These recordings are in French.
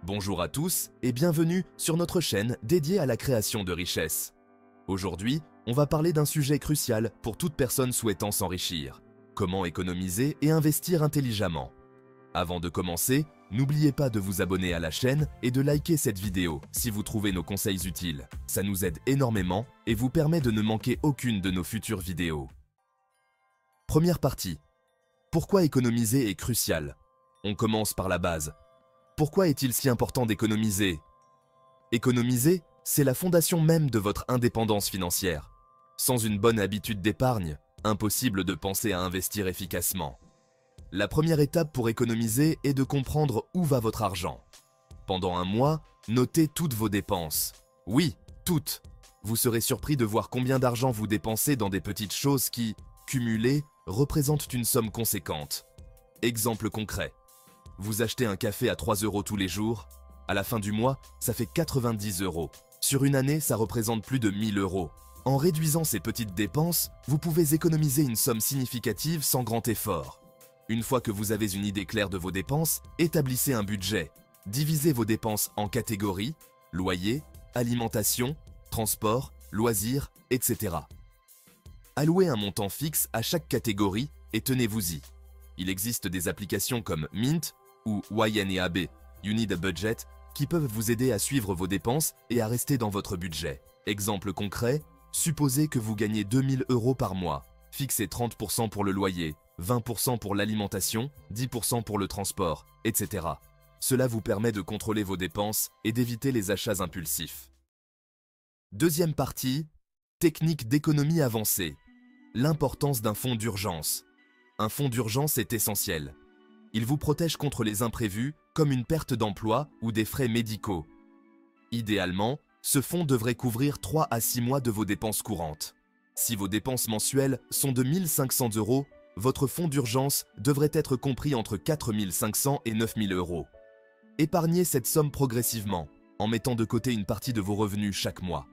Bonjour à tous et bienvenue sur notre chaîne dédiée à la création de richesses. Aujourd'hui, on va parler d'un sujet crucial pour toute personne souhaitant s'enrichir. Comment économiser et investir intelligemment. Avant de commencer, n'oubliez pas de vous abonner à la chaîne et de liker cette vidéo si vous trouvez nos conseils utiles. Ça nous aide énormément et vous permet de ne manquer aucune de nos futures vidéos. Première partie. Pourquoi économiser est crucial? On commence par la base. Pourquoi est-il si important d'économiser? Économiser, c'est la fondation même de votre indépendance financière. Sans une bonne habitude d'épargne, impossible de penser à investir efficacement. La première étape pour économiser est de comprendre où va votre argent. Pendant un mois, notez toutes vos dépenses. Oui, toutes. Vous serez surpris de voir combien d'argent vous dépensez dans des petites choses qui, cumulées, représentent une somme conséquente. Exemple concret. Vous achetez un café à 3 € tous les jours. À la fin du mois, ça fait 90 €. Sur une année, ça représente plus de 1000 €. En réduisant ces petites dépenses, vous pouvez économiser une somme significative sans grand effort. Une fois que vous avez une idée claire de vos dépenses, établissez un budget. Divisez vos dépenses en catégories, loyer, alimentation, transport, loisirs, etc. Allouez un montant fixe à chaque catégorie et tenez-vous-y. Il existe des applications comme Mint ou YNAB, You Need a Budget, qui peuvent vous aider à suivre vos dépenses et à rester dans votre budget. Exemple concret, supposez que vous gagnez 2000 € par mois. Fixez 30% pour le loyer, 20% pour l'alimentation, 10% pour le transport, etc. Cela vous permet de contrôler vos dépenses et d'éviter les achats impulsifs. Deuxième partie, technique d'économie avancée. L'importance d'un fonds d'urgence. Un fonds d'urgence est essentiel. Il vous protège contre les imprévus, comme une perte d'emploi ou des frais médicaux. Idéalement, ce fonds devrait couvrir 3 à 6 mois de vos dépenses courantes. Si vos dépenses mensuelles sont de 1500 €, votre fonds d'urgence devrait être compris entre 4500 et 9000 €. Épargnez cette somme progressivement, en mettant de côté une partie de vos revenus chaque mois.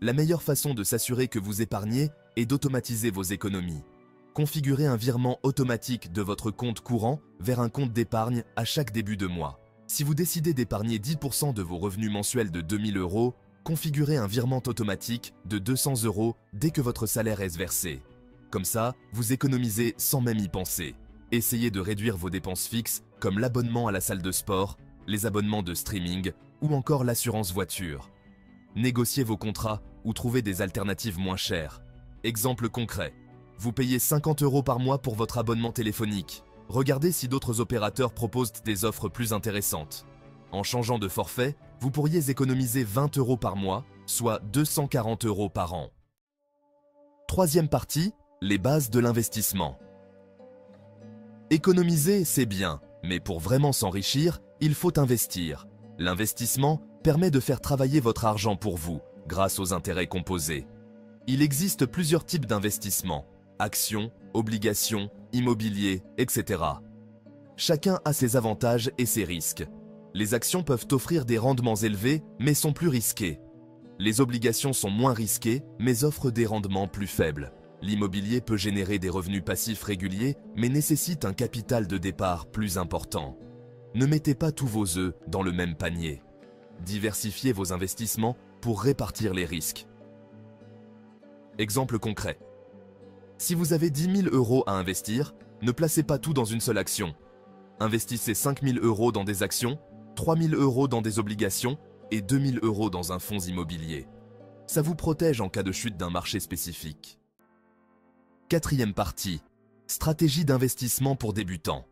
La meilleure façon de s'assurer que vous épargnez est d'automatiser vos économies. Configurez un virement automatique de votre compte courant vers un compte d'épargne à chaque début de mois. Si vous décidez d'épargner 10% de vos revenus mensuels de 2000 €, configurez un virement automatique de 200 € dès que votre salaire est versé. Comme ça, vous économisez sans même y penser. Essayez de réduire vos dépenses fixes comme l'abonnement à la salle de sport, les abonnements de streaming ou encore l'assurance voiture. Négociez vos contrats ou trouvez des alternatives moins chères. Exemple concret. Vous payez 50 € par mois pour votre abonnement téléphonique. Regardez si d'autres opérateurs proposent des offres plus intéressantes. En changeant de forfait, vous pourriez économiser 20 € par mois, soit 240 € par an. Troisième partie, les bases de l'investissement. Économiser, c'est bien, mais pour vraiment s'enrichir, il faut investir. L'investissement permet de faire travailler votre argent pour vous, grâce aux intérêts composés. Il existe plusieurs types d'investissements. Actions, obligations, immobilier, etc. Chacun a ses avantages et ses risques. Les actions peuvent offrir des rendements élevés, mais sont plus risquées. Les obligations sont moins risquées, mais offrent des rendements plus faibles. L'immobilier peut générer des revenus passifs réguliers, mais nécessite un capital de départ plus important. Ne mettez pas tous vos œufs dans le même panier. Diversifiez vos investissements pour répartir les risques. Exemple concret. Si vous avez 10 000 € à investir, ne placez pas tout dans une seule action. Investissez 5 000 € dans des actions, 3 000 € dans des obligations et 2 000 € dans un fonds immobilier. Ça vous protège en cas de chute d'un marché spécifique. Quatrième partie, stratégie d'investissement pour débutants.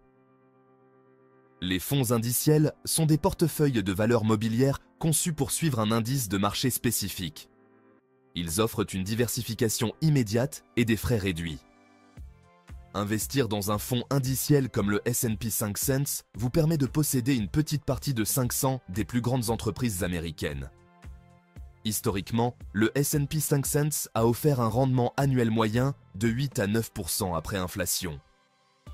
Les fonds indiciels sont des portefeuilles de valeurs mobilières conçus pour suivre un indice de marché spécifique. Ils offrent une diversification immédiate et des frais réduits. Investir dans un fonds indiciel comme le S&P 500 vous permet de posséder une petite partie de 500 des plus grandes entreprises américaines. Historiquement, le S&P 500 a offert un rendement annuel moyen de 8 à 9% après inflation.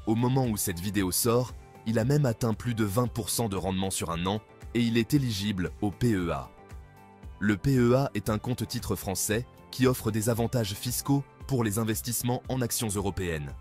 Au moment où cette vidéo sort, il a même atteint plus de 20% de rendement sur un an et il est éligible au PEA. Le PEA est un compte-titre français qui offre des avantages fiscaux pour les investissements en actions européennes.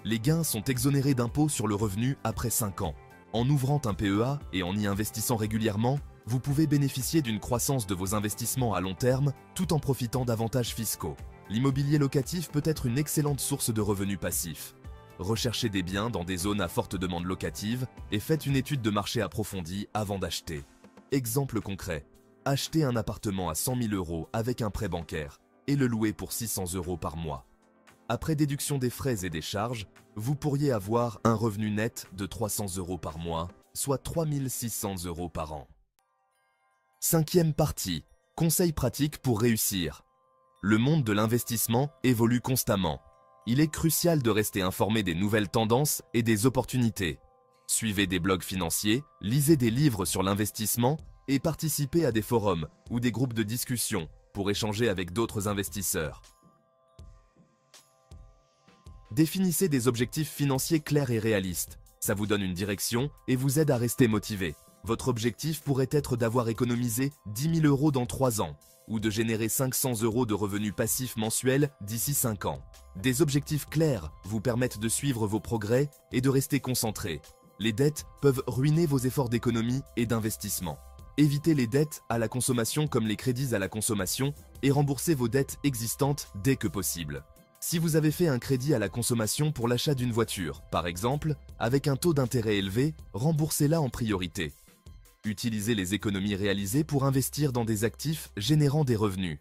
Les gains sont exonérés d'impôts sur le revenu après 5 ans. En ouvrant un PEA et en y investissant régulièrement, vous pouvez bénéficier d'une croissance de vos investissements à long terme tout en profitant d'avantages fiscaux. L'immobilier locatif peut être une excellente source de revenus passifs. Recherchez des biens dans des zones à forte demande locative et faites une étude de marché approfondie avant d'acheter. Exemple concret, achetez un appartement à 100 000 € avec un prêt bancaire et le louer pour 600 € par mois. Après déduction des frais et des charges, vous pourriez avoir un revenu net de 300 € par mois, soit 3 600 € par an. Cinquième partie, conseils pratiques pour réussir. Le monde de l'investissement évolue constamment. Il est crucial de rester informé des nouvelles tendances et des opportunités. Suivez des blogs financiers, lisez des livres sur l'investissement et participez à des forums ou des groupes de discussion pour échanger avec d'autres investisseurs. Définissez des objectifs financiers clairs et réalistes. Ça vous donne une direction et vous aide à rester motivé. Votre objectif pourrait être d'avoir économisé 10 000 € dans 3 ans ou de générer 500 € de revenus passifs mensuels d'ici 5 ans. Des objectifs clairs vous permettent de suivre vos progrès et de rester concentré. Les dettes peuvent ruiner vos efforts d'économie et d'investissement. Évitez les dettes à la consommation comme les crédits à la consommation et remboursez vos dettes existantes dès que possible. Si vous avez fait un crédit à la consommation pour l'achat d'une voiture, par exemple, avec un taux d'intérêt élevé, remboursez-la en priorité. Utilisez les économies réalisées pour investir dans des actifs générant des revenus.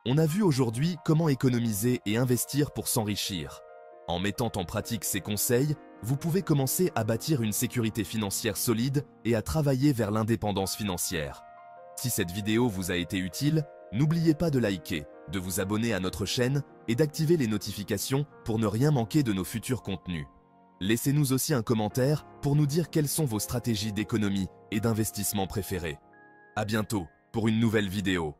On a vu aujourd'hui comment économiser et investir pour s'enrichir. En mettant en pratique ces conseils, vous pouvez commencer à bâtir une sécurité financière solide et à travailler vers l'indépendance financière. Si cette vidéo vous a été utile, n'oubliez pas de liker, de vous abonner à notre chaîne et d'activer les notifications pour ne rien manquer de nos futurs contenus. Laissez-nous aussi un commentaire pour nous dire quelles sont vos stratégies d'économie et d'investissement préférées. À bientôt pour une nouvelle vidéo.